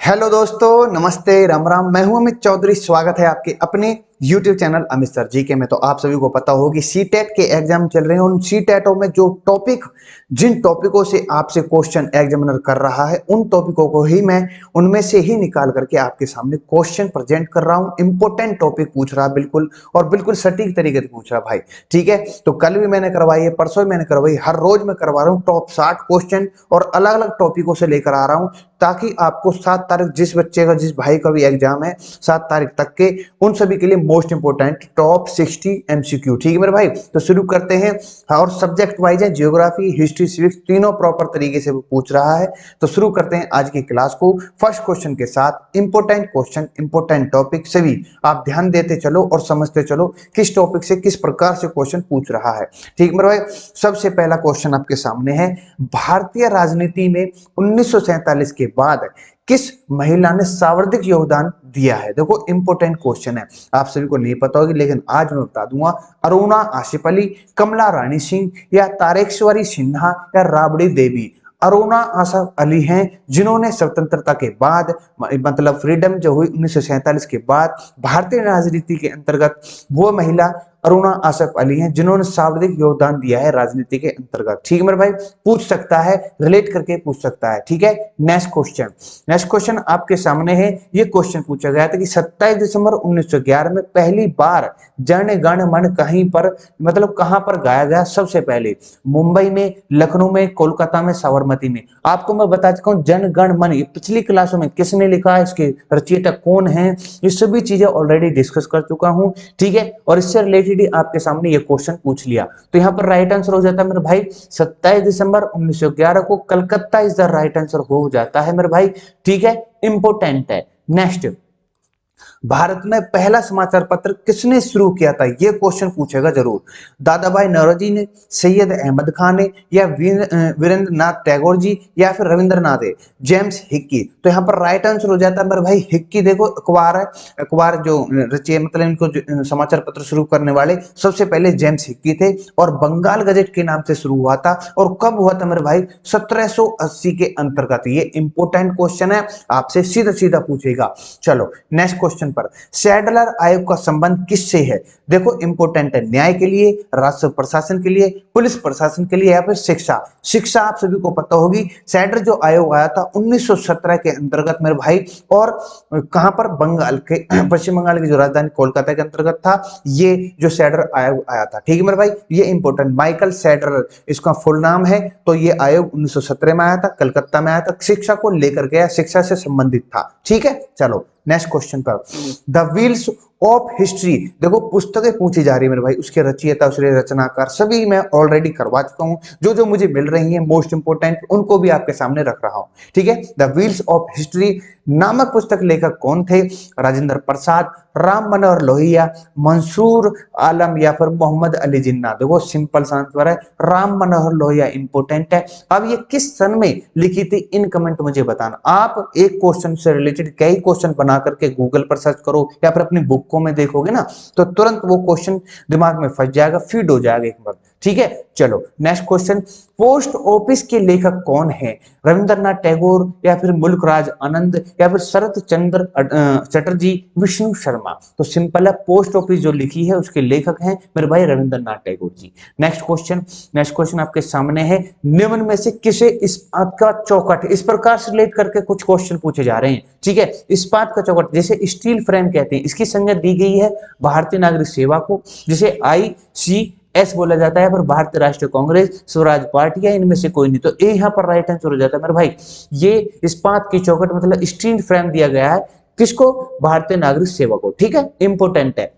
Hello दोस्तों, नमस्ते, राम राम। मैं हूं अमित चौधरी। स्वागत है आपके अपने YouTube चैनल अमित सर जी के में। तो आप सभी को पता हो कि सीटेट के एग्जाम चल रहे हैं। उन सीटेटों में जो टॉपिक, जिन टॉपिकों से आपसे क्वेश्चन एग्जामिनर कर रहा है, उन टॉपिकों को ही मैं उनमें से ही निकाल करके आपके सामने क्वेश्चन प्रेजेंट कर रहा हूं। इंपॉर्टेंट टॉपिक पूछ रहा बिल्कुल, और बिल्कुल सटीक तरीके से पूछ रहा भाई। ठीक है, तो कल भी मैंने करवाई है, परसों भी मैंने करवाई, हर रोज मैं करवा रहा हूँ टॉप 60 क्वेश्चन और अलग अलग टॉपिकों से लेकर आ रहा हूँ, ताकि आपको 7 तारीख जिस बच्चे का, जिस भाई का भी एग्जाम है 7 तारीख तक के, उन सभी के लिए मोस्ट इंपोर्टेंट टॉप 60 एमसीक्यू। ठीक है मेरे भाई, तो शुरू करते हैं। और सब्जेक्ट वाइज है, जियोग्राफी, हिस्ट्री, सिविक्स, तीनों प्रॉपर तरीके से वो पूछ रहा है। तो शुरू करते हैं आज की क्लास को फर्स्ट क्वेश्चन के साथ। इंपोर्टेंट क्वेश्चन, इंपोर्टेंट टॉपिक सभी आप ध्यान देते चलो और समझते चलो किस टॉपिक से किस प्रकार से क्वेश्चन पूछ रहा है। ठीक मेरे भाई, सबसे पहला क्वेश्चन आपके सामने है। भारतीय राजनीति में 1947 के बाद किस महिला ने सर्वाधिक योगदान दिया है? देखो इंपॉर्टेंट क्वेश्चन है, आप सभी को नहीं पता होगी, लेकिन आज मैं बता दूंगा। अरुणा आसिफ अली, कमला रानी सिंह, या तारेश्वरी सिन्हा, या राबड़ी देवी। अरुणा आसिफ अली हैं जिन्होंने स्वतंत्रता के बाद, मतलब फ्रीडम जो हुई 1947 के बाद, भारतीय राजनीति के अंतर्गत वो महिला अरुणा आसिफ अली हैं जिन्होंने सर्वाधिक योगदान दिया है राजनीति के अंतर्गत। ठीक है मेरे भाई, पूछ सकता है, रिलेट करके पूछ सकता है। ठीक है, नेक्स्ट क्वेश्चन। नेक्स्ट क्वेश्चन आपके सामने है। ये क्वेश्चन पूछा गया था कि 27 दिसंबर 1911 में पहली बार जन गण मन कहीं पर, मतलब कहां पर गाया गया सबसे पहले? मुंबई में, लखनऊ में, कोलकाता में, साबरमती में। आपको मैं बता चुका हूं जन गण मन, ये पिछली क्लासों में किसने लिखा है, इसके रचयिता कौन है, ये सभी चीजें ऑलरेडी डिस्कस कर चुका हूं। ठीक है, और इससे रिलेटेड आपके सामने ये क्वेश्चन पूछ लिया, तो यहां पर राइट आंसर हो जाता है मेरे भाई 27 दिसंबर 1911 को Calcutta is the right answer हो जाता है मेरे भाई। ठीक है, इंपोर्टेंट है। नेक्स्ट, भारत में पहला समाचार पत्र किसने शुरू किया था? यह क्वेश्चन पूछेगा जरूर। दादा भाई नौरोजी ने, सैयद अहमद खान ने, या वीरेंद्र नाथ टैगोर जी, या फिर रविंद्रनाथ है, जेम्स हिक्की। तो यहाँ पर राइट आंसर हो जाता है मेरे भाई हिक्की। देखो अखबार है, अखबार जो रचिए, मतलब इनको समाचार पत्र शुरू करने वाले सबसे पहले जेम्स हिक्की थे, और बंगाल गजेट के नाम से शुरू हुआ था। और कब हुआ था मेरे भाई? 1780 के अंतर्गत। ये इंपोर्टेंट क्वेश्चन है, आपसे सीधा सीधा पूछेगा। चलो नेक्स्ट क्वेश्चन पर। सैडलर आयोग का संबंध किससे है? देखो इंपोर्टेंट है, न्याय के लिए, राष्ट्र प्रशासन के लिए, पुलिस प्रशासन के लिए, या फिर शिक्षा। शिक्षा आप सभी को पता होगी। सैडलर जो आयोग आया था 1917 के अंतर्गत मेरे भाई, और कहां पर? बंगाल के, पश्चिम बंगाल की जो राजधानी कोलकाता के अंतर्गत था ये जो सैडलर आयोग आया था। ठीक है मेरे भाई, ये इंपोर्टेंट, माइकल सैडलर इसका फुल नाम है। तो ये आयोग 1917 में आया था, कलकत्ता में आया था, शिक्षा को लेकर गया, शिक्षा से संबंधित था। ठीक है, चलो नेक्स्ट क्वेश्चन पर। द व्हील्स ऑफ हिस्ट्री, देखो पुस्तकें पूछी जा रही है मेरे भाई, उसके रचयिता, उसके रचनाकार सभी मैं ऑलरेडी करवा चुका हूं। जो जो मुझे मिल रही है मोस्ट इंपोर्टेंट, उनको भी आपके सामने रख रहा हूं। ठीक है, द व्हील्स ऑफ हिस्ट्री नामक पुस्तक लेखक कौन थे? राजेंद्र प्रसाद, राम मनोहर लोहिया, मंसूर आलम, या फिर मोहम्मद अली जिन्ना। देखो सिंपल सा आंसर है राम मनोहर लोहिया, इंपोर्टेंट है। अब ये किस सन में लिखी थी, इन कमेंट मुझे बताना। आप एक क्वेश्चन से रिलेटेड कई क्वेश्चन बना करके गूगल पर सर्च करो, या फिर अपनी बुकों में देखोगे ना, तो तुरंत वो क्वेश्चन दिमाग में फंस जाएगा, फीड हो जाएगा एक बार। ठीक है, चलो नेक्स्ट क्वेश्चन। पोस्ट ऑफिस के लेखक कौन है? रविंद्रनाथ टैगोर, या फिर मुल्कराज आनंद, या फिर शरत चंद्र चटर्जी, विष्णु शर्मा। तो सिंपल है, पोस्ट ऑफिस जो लिखी है उसके लेखक हैं मेरे भाई Rabindranath Tagore ji. Next question. Next question आपके सामने है। निम्न में से किसे इस्पात का चौखट, इस प्रकार से रिलेट करके कुछ क्वेश्चन पूछे जा रहे हैं। ठीक है, इस्पात का चौखट, जैसे स्टील फ्रेम कहते हैं, इसकी संज्ञा दी गई है भारतीय नागरिक सेवा को, जिसे ICS बोला जाता है, पर भारतीय राष्ट्रीय कांग्रेस, स्वराज पार्टी, या इनमें से कोई नहीं। तो ये यहाँ पर राइट आंसर हो जाता है मेरे भाई। ये इस्पात की चौखट मतलब स्टील फ्रेम दिया गया है किसको? भारतीय नागरिक सेवा को। ठीक है, इंपोर्टेंट है।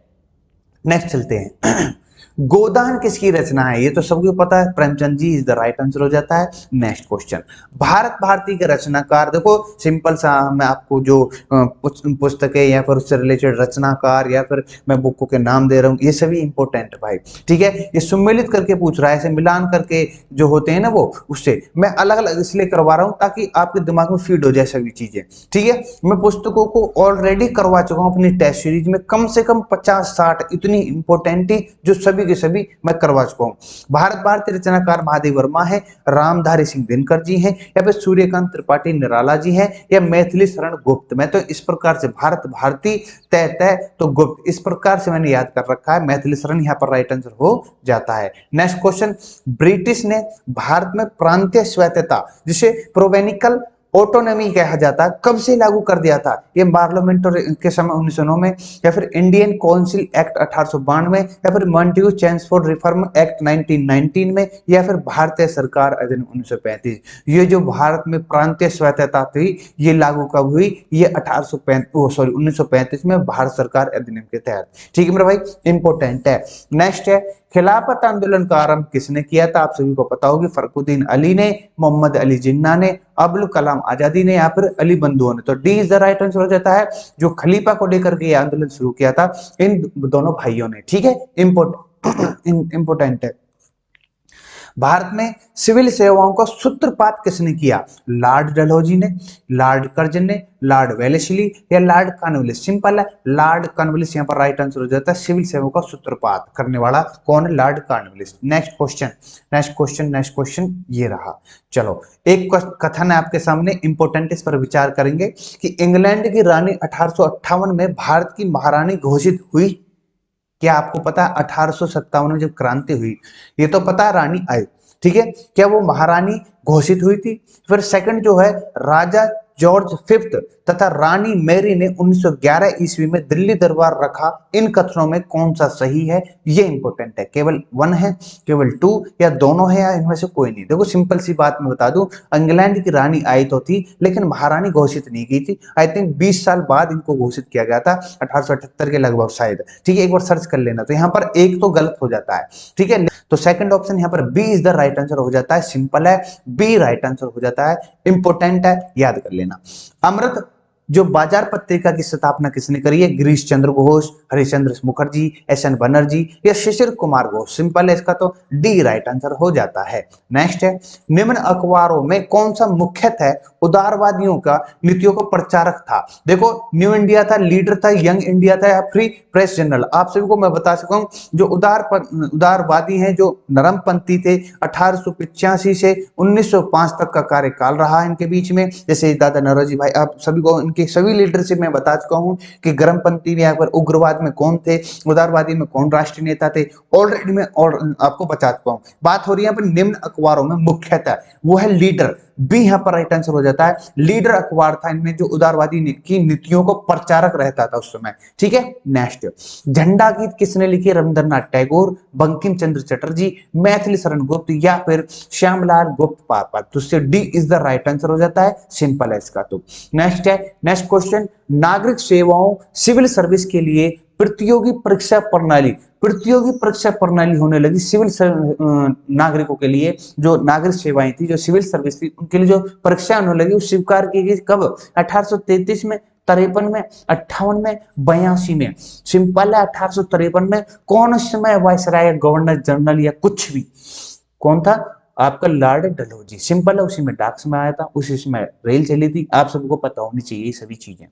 नेक्स्ट चलते हैं। गोदान किसकी रचना है? ये तो सबको पता है, Premchand ji is the right answer हो जाता है। Next question. भारत भारती के रचनाकार, देखो सिंपल सा, मैं आपको जो पुस्तकें या फिर उससे रिलेटेड रचनाकार या फिर मैं बुकों के नाम दे रहा हूँ, ये सभी इंपोर्टेंट है भाई। ठीक है, ये सम्मिलित करके पूछ रहा है, ऐसे मिलान करके जो होते हैं ना वो, उससे मैं अलग अलग इसलिए करवा रहा हूँ ताकि आपके दिमाग में फीड हो जाए सभी चीजें। ठीक है, मैं पुस्तकों को ऑलरेडी करवा चुका हूँ अपनी टेस्ट सीरीज में, कम से कम 50-60 इतनी इंपॉर्टेंट जो सभी के सभी मैं करवा चुका हूँ। भारत भारतीय रचनाकार महादेव वर्मा है, रामधारी सिंह दिनकर जी हैं, या फिर सूर्यकांत त्रिपाठी निराला जी हैं, या मैथिली शरण गुप्त। मैं तो इस प्रकार से भारत भारती तय तय तो गुप्त, इस प्रकार से मैंने याद कर रखा है। मैथिली शरण यहाँ पर राइट आंसर हो जाता है। नेक्स्ट क्वेश्चन, ब्रिटिश ने भारत में प्रांतीय स्वायत्तता जिसे प्रोवेनिकल ऑटोनॉमी कहा जाता है कब से लागू कर दिया था? ये पार्लियामेंट के समय 1909 में, या फिर इंडियन काउंसिल एक्ट 1892, या फिर मॉन्टेग्यू चेम्सफोर्ड रिफॉर्म एक्ट 1919 में, या फिर भारतीय सरकार अधिनियम 1935। ये जो भारत में प्रांतीय स्वायत्तता थी ये लागू कब हुई? ये 1935 में भारत सरकार अधिनियम के तहत। ठीक है मेरे भाई, इंपॉर्टेंट है। नेक्स्ट है, खिलाफत आंदोलन का आरंभ किसने किया था? आप सभी को पता होगी, फखरुद्दीन अली ने, मोहम्मद अली जिन्ना ने, अबुल कलाम आजादी ने, या फिर अली बंधुओं ने। तो D is the right answer हो जाता है। जो खलीफा को लेकर के आंदोलन शुरू किया था इन दोनों भाइयों ने। ठीक है, इंपोर्टेंट है। भारत में सिविल सेवाओं का सूत्रपात किसने किया? लॉर्ड डलहौजी ने, लॉर्ड कर्जन ने, लॉर्ड वेलेस्ली, या लॉर्ड कॉर्नवालिस? सिंपल है, लॉर्ड कॉर्नवालिस यहाँ पर राइट आंसर हो जाता है। सिविल सेवाओं का सूत्रपात करने वाला कौन है? Lord Cornwallis. नेक्स्ट क्वेश्चन ये रहा। चलो, एक कथन है आपके सामने, इंपोर्टेंट, इस पर विचार करेंगे कि इंग्लैंड की रानी 1858 में भारत की महारानी घोषित हुई। क्या आपको पता है 1857 में जब क्रांति हुई, ये तो पता है रानी आई, ठीक है, क्या वो महारानी घोषित हुई थी? फिर सेकंड जो है, राजा जॉर्ज फिफ्थ तथा रानी मैरी ने 1911 ईस्वी में दिल्ली दरबार रखा, इन कथनों में कौन सा सही है? ये इंपॉर्टेंट है। केवल वन है, केवल टू, या दोनों है, या इनमें से कोई नहीं? देखो सिंपल सी बात मैं बता दूं, इंग्लैंड की रानी आई तो थी लेकिन महारानी घोषित नहीं की थी। आई थिंक 20 साल बाद इनको घोषित किया गया था, 1878 के लगभग शायद। ठीक है, एक बार सर्च कर लेना। तो यहाँ पर एक तो गलत हो जाता है। ठीक है, तो सेकंड ऑप्शन यहाँ पर B is the right answer हो जाता है। सिंपल है, बी राइट आंसर हो जाता है। इंपॉर्टेंट है, याद कर लेना। अमृत जो बाजार पत्रिका की स्थापना किसने करी है? गिरीश चंद्र घोष, हरिश्चंद्र मुखर्जी, एस.एन. बनर्जी, या शिशिर कुमार घोष? सिंपल है, इसका तो डी राइट आंसर हो जाता है। नेक्स्ट है, निम्न अखबारों में कौन सा मुख्यतः उदारवादियों का नीतियों को प्रचारक था? देखो, न्यू इंडिया था, लीडर था, यंग इंडिया था, या फ्री प्रेस जर्नल? आप सभी को मैं बता सका हूं, जो उदारवादी हैं, जो नरमपंथी थे, 1885 से 1905 तक का कार्यकाल रहा इनके बीच में। जैसे दादा नौरोजी भाई, आप सभी को इनके सभी लीडरशिप में बता चुका हूं कि गर्मपंथी में, यहाँ पर उग्रवाद में कौन थे, उदारवादी में कौन राष्ट्रीय नेता थे, ऑलरेडी मैं और आपको बता चुका हूं। बात हो रही है पर निम्न अखबारों में मुख्यतः, वो है लीडर। बी यहाँ पर राइट आंसर हो जाता है। लीडर अखबार था, इनमें जो उदारवादी की नीतियों को प्रचारक रहता था उस समय। ठीक है, नेक्स्ट, झंडा गीत किसने लिखी? रविंद्रनाथ टैगोर, बंकिम चंद्र चटर्जी, मैथिली शरण गुप्त, या फिर श्यामलाल गुप्त पार्पत? तो D is the right answer हो जाता है। सिंपल है इसका तो। नेक्स्ट है, नेक्स्ट क्वेश्चन, नागरिक सेवाओं सिविल सर्विस के लिए प्रतियोगी परीक्षा प्रणाली, प्रतियोगी परीक्षा प्रणाली होने लगी सिविल नागरिकों के लिए। जो नागरिक सेवाएं थी, जो सिविल सर्विस थी, उनके लिए जो परीक्षा होने लगी वो स्वीकार की गई कब? 1833 में, 53 में, 58 में, 82 में? सिंपल है, 1853 में। कौन उस समय वायसराय, गवर्नर जनरल, या कुछ भी? कौन था? आपका लॉर्ड डलहौजी। सिंपल है, उसी में डाक समय आया था, उसी समय रेल चली थी। आप सबको पता होनी चाहिए सभी चीजें।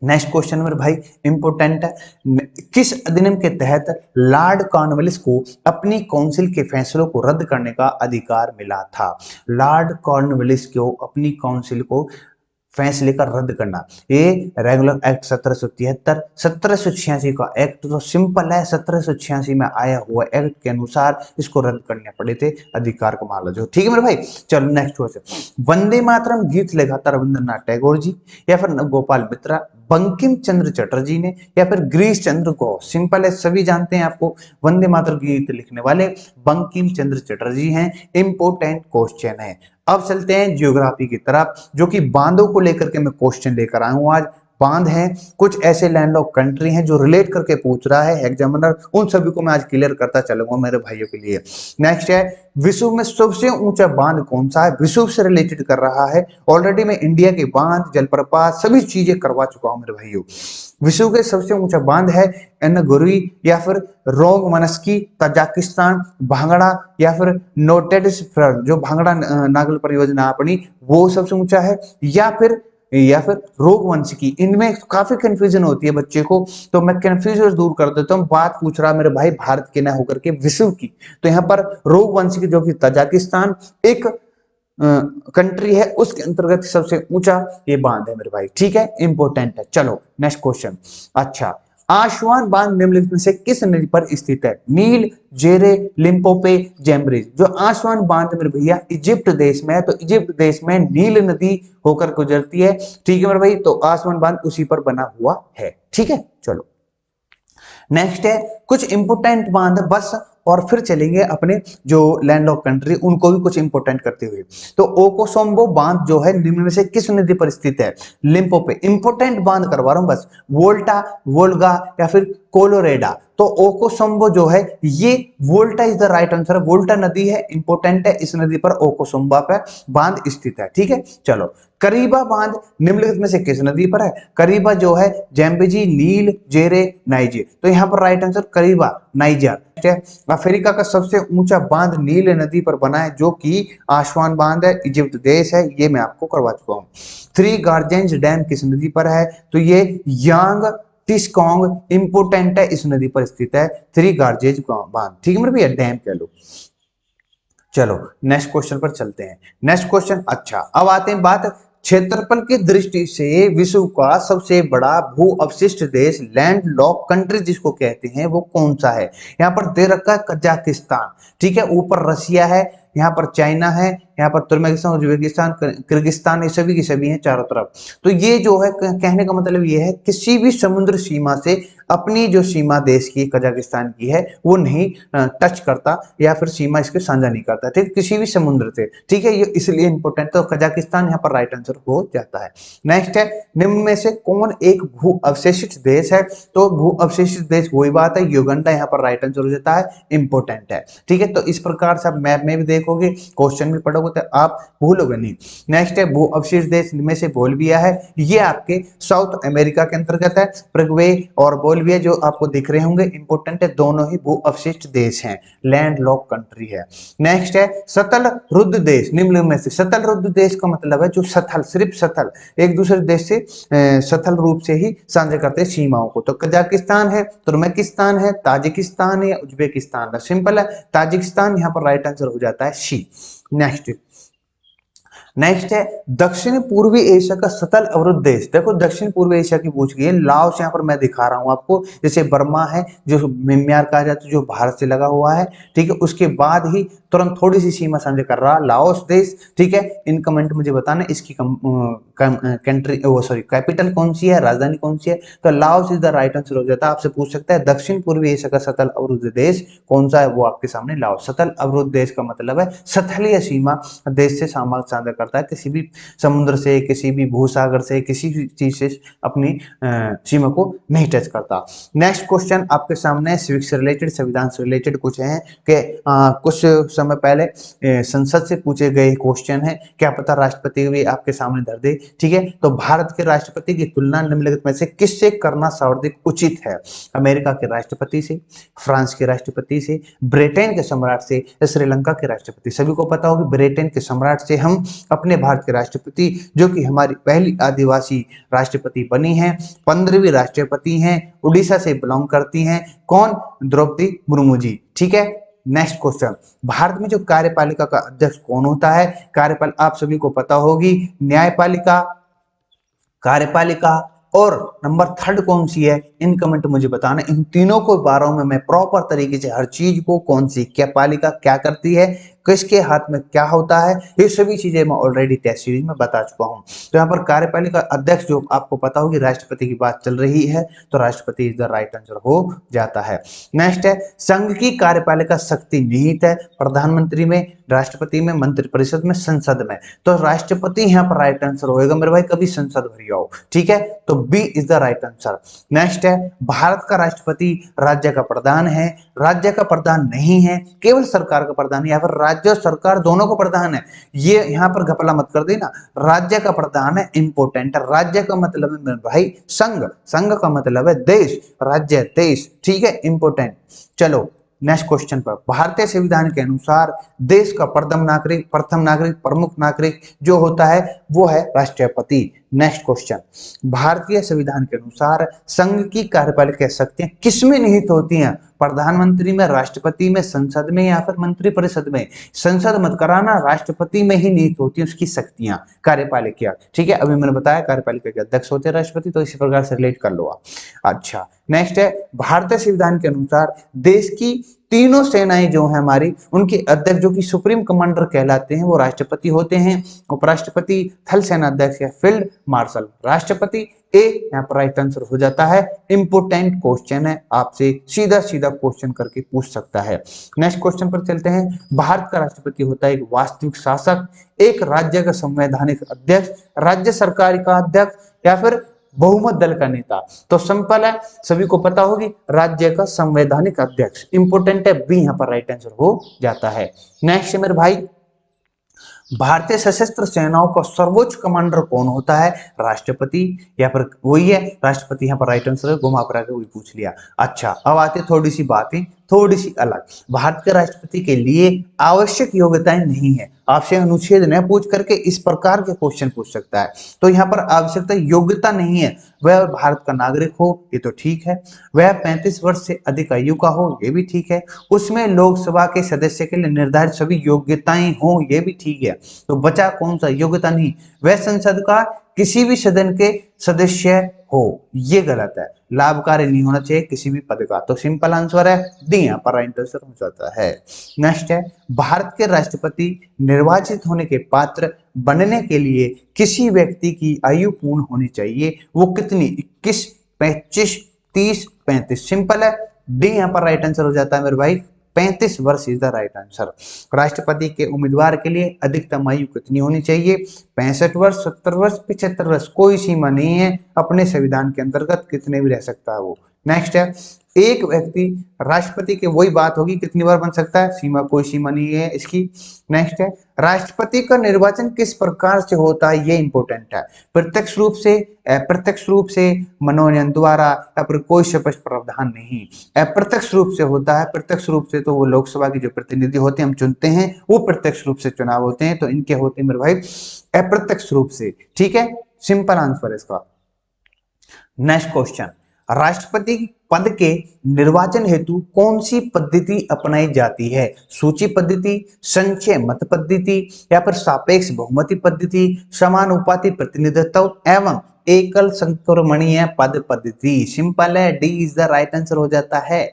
नेक्स्ट क्वेश्चन मेरे भाई इंपोर्टेंट है, किस अधिनियम के तहत लॉर्ड कॉर्नवालिस को अपनी काउंसिल के फैसलों को रद्द करने का अधिकार मिला था? लॉर्ड कॉर्नवालिस को अपनी काउंसिल को फैसले का रद्द करना, ये रेगुलर एक्ट 1773, 1786 का एक्ट। तो सिंपल है, 1786 में आया हुआ एक्ट के अनुसार इसको रद्द करने पड़े थे अधिकार को मान लो जो। ठीक है मेरे भाई, चलो नेक्स्ट क्वेश्चन, वंदे मातरम गीत लिखा था रविंद्रनाथ टैगोर जी, या फिर गोपाल मित्रा, बंकिम चंद्र चटर्जी ने, या फिर गिरीश चंद्र घोष? सिंपल है, सभी जानते हैं आपको, वंदे मातरम गीत लिखने वाले बंकिम चंद्र चटर्जी हैं। इंपोर्टेंट क्वेश्चन है। अब चलते हैं ज्योग्राफी की तरफ, जो कि बांधों को लेकर के मैं क्वेश्चन लेकर आया हूं आज। बांध हैं, कुछ ऐसे लैंडलॉक कंट्री हैं जो रिलेट करके पूछ रहा है एग्जामिनर, उन सभी को मैं आज क्लियर करता चलूंगा मेरे भाइयों के लिए। नेक्स्ट है, विश्व में सबसे ऊंचा बांध कौन सा है? विश्व से रिलेटेड कर रहा है। ऑलरेडी मैं इंडिया के बांध, जलप्रपात, सभी चीजें करवा चुका हूं मेरे भाइयों। विश्व के सबसे ऊंचा बांध है एनगुरी, या फिर रोंग मनस्की, तजाकिस्तान, भांगड़ा, या फिर नोटेड जो भांगड़ा नागल परियोजना अपनी, वो सबसे ऊंचा है, या फिर या फिर रोगवंशिकी, इनमें काफी कंफ्यूजन होती है बच्चे को, तो मैं कंफ्यूजन दूर कर देता हूँ। बात पूछ रहा मेरे भाई भारत के ना होकर के विश्व की, तो यहाँ पर रोगवंशिकी जो कि तजाकिस्तान एक कंट्री है, उसके अंतर्गत सबसे ऊंचा ये बांध है मेरे भाई, ठीक है, इंपॉर्टेंट है। चलो नेक्स्ट क्वेश्चन। अच्छा, आशवान बांध निम्नलिखित में से किस नदी पर स्थित है? नील, जेरे, लिम्पोपो, जैम्ब्रिज। जो आशवान बांध मेरे भैया इजिप्ट देश में है, तो इजिप्ट देश में नील नदी होकर गुजरती है, ठीक है मेरे भाई, तो आशवान बांध उसी पर बना हुआ है, ठीक है। चलो नेक्स्ट है कुछ इंपोर्टेंट बांध बस, और फिर चलेंगे अपने जो लैंडलॉक कंट्री उनको भी कुछ इंपोर्टेंट करते हुए। तो ओकोसोम्बो बांध जो है निम्न में से किस नदी पर स्थित है? लिम्पोपो। इंपोर्टेंट बांध करवा रहा हूं बस, वोल्टा, वोल्गा या फिर कोलोरेडा। तो ओकोसोम्बो जो है ये वोल्टा इज द राइट आंसर, वोल्टा नदी है, इंपोर्टेंट है, इस नदी पर ओकोसोम्बा पर बांध स्थित है, ठीक है। चलो करीबा बांध निम्नलिखित में से किस नदी पर है? करीबा जो है जैम्बेजी, नील, जेरे, नाइजे। तो यहाँ पर राइट आंसर करीबा, नाइजर। अफ्रीका का सबसे ऊंचा बांध नील नदी पर बना है, जो कि आशवान बांध है, इजिप्ट देश है, ये मैं आपको करवा चुका हूँ। थ्री गार्जेंस डैम किस नदी पर है? तो ये यांग टिस्कोंग इंपोर्टेंट है, इस नदी पर स्थित है थ्री गार्जेज बांध, ठीक है मेरे भैया, डैम कह लो। चलो नेक्स्ट क्वेश्चन पर चलते हैं। नेक्स्ट क्वेश्चन, अच्छा अब आते हैं बात क्षेत्रफल की दृष्टि से विश्व का सबसे बड़ा भू अवशिष्ट देश, लैंड लॉक कंट्री जिसको कहते हैं, वो कौन सा है? यहाँ पर दे रखा है कजाकिस्तान, ठीक है, ऊपर रसिया है, यहाँ पर चाइना है, यहाँ पर तुर्कमेनिस्तान, उज्बेकिस्तान, किर्गिस्तान, ये सभी की सभी हैं चारों तरफ। तो ये जो है कहने का मतलब ये है किसी भी समुद्र सीमा से अपनी जो सीमा देश की कजाकिस्तान की है वो नहीं टच करता, या फिर सीमा इसके साझा नहीं करता, ठीक, किसी भी समुद्र से, ठीक है, ये इसलिए इंपोर्टेंट, तो कजाकिस्तान यहाँ पर राइट आंसर हो जाता है। नेक्स्ट है निम्न में से कौन एक भू अवशेषित देश है? तो भू अवशेषित देश वही बात है, युगांडा यहाँ पर राइट आंसर हो जाता है, इंपोर्टेंट है, ठीक है। तो इस प्रकार से आप मैप में भी देखोगे, क्वेश्चन भी पढ़ोगे, तो आप भूलोगे नहीं। नेक्स्ट है भू अवशेष देश में से बोल्विया है, ये आपके साउथ अमेरिका के अंतर्गत है। प्रगवे और बोल्विया जो आपको दिख रहे होंगे, इंपोर्टेंट है, दोनों ही भू अवशिष्ट देश हैं, लैंड लॉक कंट्री है। नेक्स्ट है सतल रुद्ध देश, निम्न में से सतल रुद्ध देश का मतलब है जो सथल, सिर्फ सथल, एक दूसरे देश से सथल रूप से ही साझा करते हैं सीमाओं को। तो कजाकिस्तान है, तुर्कमेनिस्तान है, ताजिकिस्तान है, उज्बेकिस्तान है। सिंपल है, ताजिकिस्तान यहाँ पर राइट आंसर हो जाता है सी। नेक्स्ट है दक्षिण पूर्वी एशिया का सतल अवरुद्ध देश। देखो दक्षिण पूर्वी एशिया की पूछ गई है, लाओस यहाँ पर मैं दिखा रहा हूं आपको, जैसे बर्मा है जो म्यांमार कहा जाता है, जो भारत से लगा हुआ है, ठीक है, उसके बाद ही तुरंत थोड़ी सी सीमा साझा कर रहा लाओस देश, ठीक है। इन कमेंट मुझे बताना इसकी कंट्री वो सॉरी कैपिटल कौन सी है, राजधानी कौन सी है? तो Laos is the right answer हो जाता है। आपसे पूछ सकता है दक्षिण पूर्वी एशिया का सतल अवरुद्ध देश कौन सा है, वो आपके सामने लाओस। सतल अवरुद्ध देश का मतलब है सतलीय सीमा देश से सामान साझा करता है, किसी भी समुद्र से, किसी भी भूसागर से, किसी भी चीज से अपनी सीमा को नहीं टच करता। नेक्स्ट क्वेश्चन आपके सामने सिविक से रिलेटेड, संविधान से रिलेटेड कुछ है कि कुछ समय पहले संसद से पूछे गए क्वेश्चन है, क्या पता राष्ट्रपति भी आपके सामने धर दे, ठीक है। तो भारत के राष्ट्रपति की तुलना निम्नलिखित में से किससे करना सर्वाधिक उचित है? अमेरिका के राष्ट्रपति से, फ्रांस के राष्ट्रपति से, ब्रिटेन के सम्राट से, श्रीलंका के राष्ट्रपति। सभी को पता होगा ब्रिटेन के सम्राट से हम अपने भारत के राष्ट्रपति, जो कि हमारी पहली आदिवासी राष्ट्रपति बनी है, 15वीं राष्ट्रपति हैं, उड़ीसा से बिलोंग करती हैं, कौन? द्रौपदी मुर्मू जी, ठीक है। नेक्स्ट क्वेश्चन, भारत में जो कार्यपालिका का अध्यक्ष कौन होता है? कार्यपालिका आप सभी को पता होगी, न्यायपालिका, कार्यपालिका और नंबर थर्ड कौन सी है? इन कमेंट मुझे बताना। इन तीनों को बारों में मैं प्रॉपर तरीके से हर चीज को, कौन सी क्या पालिका क्या करती है, किसके हाथ में क्या होता है, ये सभी चीजें मैं ऑलरेडी टेस्ट सीरीज में बता चुका हूं। तो यहाँ पर कार्यपालिका अध्यक्ष जो आपको पता होगी, राष्ट्रपति की बात चल रही है, तो राष्ट्रपति इज द राइट आंसर हो जाता है। नेक्स्ट है संघ की कार्यपालिका शक्ति निहित है प्रधानमंत्री में, राष्ट्रपति में, मंत्रिपरिषद में, संसद में। तो राष्ट्रपति यहाँ पर राइट आंसर होएगा मेरे भाई, कभी संसद भरी आओ, ठीक है। तो B is the right answer. Next है भारत का राष्ट्रपति राज्य का प्रधान है, राज्य का प्रधान नहीं है, केवल सरकार का प्रधान है, या फिर राज्य और सरकार दोनों का प्रधान है। ये यहाँ पर घपला मत कर देना, राज्य का प्रधान है, इंपोर्टेंट है। राज्य का मतलब है मेरे भाई संघ, संघ का मतलब है देश, राज्य देश, ठीक है, इंपोर्टेंट। चलो नेक्स्ट क्वेश्चन पर, भारतीय संविधान के अनुसार देश का प्रथम नागरिक, प्रमुख नागरिक जो होता है वो है राष्ट्रपति, नेक्स्ट क्वेश्चन, भारतीय संविधान के अनुसार संघ की कार्यपालिका शक्तियां किसमें निहित होती हैं? प्रधानमंत्री में, राष्ट्रपति में, संसद में या फिर मंत्रिपरिषद में? संसद मत कराना, राष्ट्रपति में ही निहित होती है उसकी शक्तियां, कार्यपालिका। ठीक है, अभी मैंने बताया कार्यपालिका के अध्यक्ष होते हैं राष्ट्रपति, तो इसी प्रकार से रिलेट कर लो आप। अच्छा, नेक्स्ट है, भारतीय संविधान के अनुसार देश की तीनों सेनाएं जो है हमारी, उनके अध्यक्ष जो कि सुप्रीम कमांडर कहलाते हैं वो राष्ट्रपति होते हैं। उपराष्ट्रपति थल सेना अध्यक्ष या फील्ड मार्शल। राष्ट्रपति ए यहाँ पर राइट आंसर हो जाता है। इंपोर्टेंट क्वेश्चन है, आपसे सीधा सीधा क्वेश्चन करके पूछ सकता है। नेक्स्ट क्वेश्चन पर चलते हैं। भारत का राष्ट्रपति होता है एक वास्तविक शासक, एक राज्य का संवैधानिक अध्यक्ष, राज्य सरकार का अध्यक्ष या फिर बहुमत दल का नेता? तो सिंपल है, सभी को पता होगी, राज्य का संवैधानिक अध्यक्ष। इंपोर्टेंट है, बी यहाँ पर राइट आंसर हो जाता है। नेक्स्ट है मेरे भाई, भारतीय सशस्त्र सेनाओं का सर्वोच्च कमांडर कौन होता है? राष्ट्रपति या फिर वही है राष्ट्रपति, यहाँ पर राइट आंसर है, घुमा फिरा के वही पूछ लिया। अच्छा, अब आते थोड़ी सी बातें थोड़ी सी अलग। भारत के राष्ट्रपति के लिए आवश्यक योग्यताएं नहीं है, आपसे अनुच्छेद न पूछ करके इस प्रकार के क्वेश्चन पूछ सकता है। तो यहाँ पर आवश्यकता योग्यता नहीं है, वह भारत का नागरिक हो, ये तो ठीक है, वह 35 वर्ष से अधिक आयु का हो, ये भी ठीक है, उसमें लोकसभा के सदस्य के लिए निर्धारित सभी योग्यताएं हो, ये भी ठीक है। तो बचा कौन सा? योग्यता नहीं, वह संसद का किसी भी सदन के सदस्य हो, ये गलत है। लाभकारी नहीं होना चाहिए किसी भी पद का। तो सिंपल आंसर है डी, यहाँ पर राइट आंसर हो जाता है। नेक्स्ट है, भारत के राष्ट्रपति निर्वाचित होने के पात्र बनने के लिए किसी व्यक्ति की आयु पूर्ण होनी चाहिए, वो कितनी? 21, 25, 30, 35? सिंपल है, डी यहाँ पर राइट आंसर हो जाता है मेरे भाई। 35 वर्ष इज द राइट आंसर। राष्ट्रपति के उम्मीदवार के लिए अधिकतम आयु कितनी होनी चाहिए? 65 वर्ष, 70 वर्ष, 75 वर्ष, कोई सीमा नहीं है, अपने संविधान के अंतर्गत कितने भी रह सकता है वो। नेक्स्ट है, एक व्यक्ति राष्ट्रपति के वही बात होगी कितनी बार बन सकता है, सीमा कोई सीमा नहीं है इसकी। नेक्स्ट है, राष्ट्रपति का निर्वाचन किस प्रकार से होता है, ये इंपॉर्टेंट है। प्रत्यक्ष रूप से, अप्रत्यक्ष रूप से, मनोनयन द्वारा या फिर कोई स्पष्ट प्रावधान नहीं। अप्रत्यक्ष रूप से होता है, प्रत्यक्ष रूप से तो वो लोकसभा के जो प्रतिनिधि होते हैं हम चुनते हैं, वो प्रत्यक्ष रूप से चुनाव होते हैं, तो इनके होते हैं मेरे भाई अप्रत्यक्ष रूप से। ठीक है, सिंपल आंसर है इसका। नेक्स्ट क्वेश्चन, राष्ट्रपति पद के निर्वाचन हेतु कौन सी पद्धति अपनाई जाती है? सूची पद्धति, संचय मत पद्धति या फिर सापेक्ष बहुमति पद्धति, समानुपाती प्रतिनिधित्व एवं एकल संक्रमणीय पद पद्धति? सिंपल है, D is the right answer हो जाता है।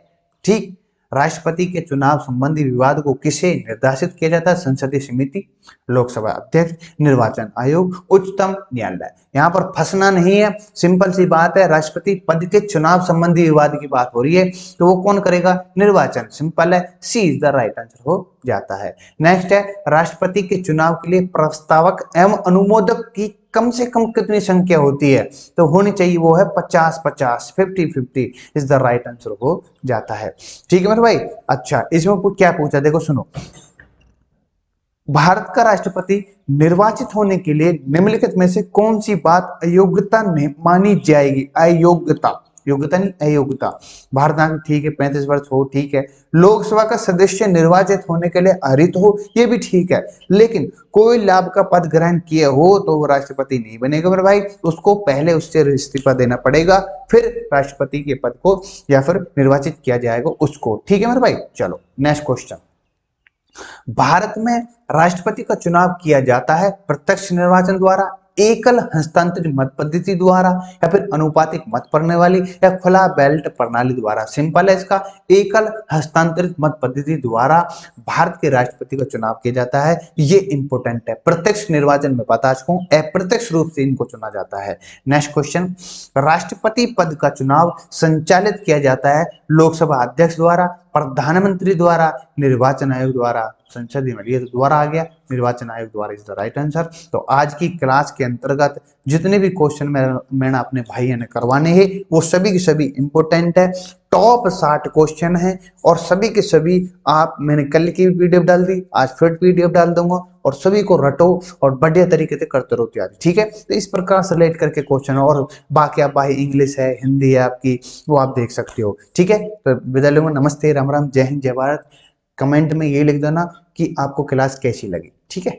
ठीक, राष्ट्रपति के चुनाव संबंधी विवाद को किसे निर्देशित किया जाता है? संसदीय समिति, लोकसभा अध्यक्ष, निर्वाचन आयोग, उच्चतम न्यायालय। यहाँ पर फंसना नहीं है, सिंपल सी बात है, राष्ट्रपति पद के चुनाव संबंधी विवाद की बात हो रही है, तो वो कौन करेगा? निर्वाचन। सिंपल है, सी इज द राइट आंसर हो जाता है। नेक्स्ट है, राष्ट्रपति के चुनाव के लिए प्रस्तावक एवं अनुमोदक की कम से कम कितनी संख्या होती है? तो होनी चाहिए वो है 50-50, 50-50 इज द राइट आंसर हो जाता है। ठीक है मेरे भाई। अच्छा, इसमें क्या पूछा, देखो सुनो, भारत का राष्ट्रपति निर्वाचित होने के लिए निम्नलिखित में से कौन सी बात अयोग्यता मानी जाएगी? अयोग्यता, योग्यता नहीं अयोग्यता। भारत नागरिक ठीक है, 35 वर्ष हो ठीक है, लोकसभा का सदस्य निर्वाचित होने के लिए अर्हता हो, ये भी ठीक है, लेकिन कोई लाभ का पद ग्रहण किए हो तो वो राष्ट्रपति नहीं बनेगा मेरे भाई, उसको पहले उससे इस्तीफा देना पड़ेगा, फिर राष्ट्रपति के पद को या फिर निर्वाचित किया जाएगा उसको। ठीक है मेरे भाई। चलो नेक्स्ट क्वेश्चन, भारत में राष्ट्रपति का चुनाव किया जाता है प्रत्यक्ष निर्वाचन द्वारा, एकल हस्तांतरित मत पद्धति द्वारा या फिर अनुपातिक मत पड़ने वाली या खुला बैलेट प्रणाली द्वारा? सिंपल है इसका, एकल हस्तांतरित मत पद्धति द्वारा भारत के राष्ट्रपति का चुनाव किया जाता है, ये इंपोर्टेंट है। प्रत्यक्ष निर्वाचन में बता चुका हूं, अप्रत्यक्ष रूप से इनको चुना जाता है। नेक्स्ट क्वेश्चन, राष्ट्रपति पद का चुनाव संचालित किया जाता है लोकसभा अध्यक्ष द्वारा, प्रधानमंत्री द्वारा, निर्वाचन आयोग द्वारा? संसदीय में ये तो द्वारा आ गया, निर्वाचन आयोग द्वारा इज द राइट आंसर। तो आज की क्लास के अंतर्गत जितने भी क्वेश्चन मैंने अपने भाइयों ने करवाने हैं वो सभी के सभी इंपोर्टेंट है, टॉप 60 क्वेश्चन है और सभी के सभी आप, मैंने कल की पीडीएफ डाल दी, आज फिर पीडीएफ डाल दूंगा और सभी को रटो और बढ़िया तरीके से करते रहो तैयारी। ठीक है, तो इस प्रकार से रिलेट करके क्वेश्चन, और बाकी आप भाई इंग्लिश है, हिंदी है आपकी, वो आप देख सकते हो। ठीक है, तो विदा लूंगा, नमस्ते, राम राम, जय हिंद, जय भारत। कमेंट में ये लिख देना कि आपको क्लास कैसी लगी। ठीक है।